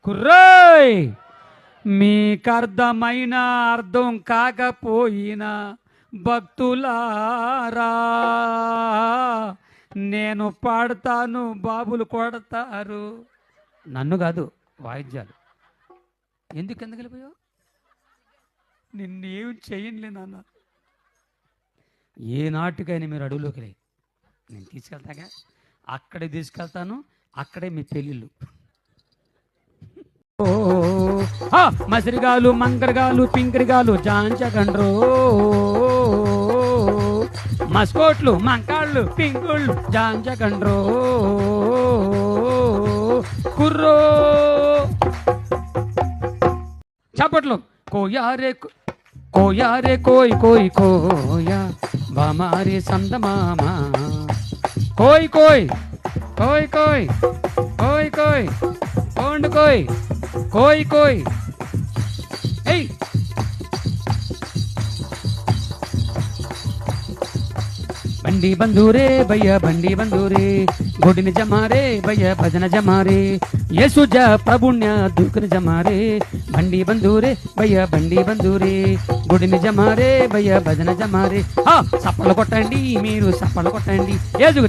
కుర్రోయ్ మీకర్థమైన అర్థం కాకపోయినా భక్తులారా నేను పాడతాను, బాబులు కొడతారు. నన్ను కాదు, వాయిద్యాలు. ఎందుకు వెళ్ళిపోయావు? నిన్నేం చెయ్యనులే నాన్న. ఏ నాటికైనా మీరు అడవులోకి లే, నేను తీసుకెళ్తాగా, అక్కడే తీసుకెళ్తాను, అక్కడే మీ పెళ్ళిళ్ళు. మసిరిగాలు, మంగరగాలు, పింకరిగాలు జాంచగండ్రో, మస్కోట్లు, మంకాళ్ళు, పింకుళ్ళు జాంచగండ్రో కుర్రో. చప్పట్లు. కోయారే కోయారే కోయ్ కోయ్ కోయా బామారే సందమామా కోయ్ కోయ్ కోయ్ కోయ్ కోయ్ కోయ్ కోండ్ కోయ్ కోయ్ కోయ్. ఏయ్ బండి బంధూరే భయ్య బండి బంధూరే, గుడిని జమారే భయ్య భజన జమారే, యేసుజ ప్రభుణ్య దుఃఖని జమారే, బండి బంధూరే భయ్య బండి బంధూరే, గుడిని జమారే భయ్య భజన జమారే. సప్పలు కొట్టండి, మీరు సప్పలు కొట్టండి. యేసు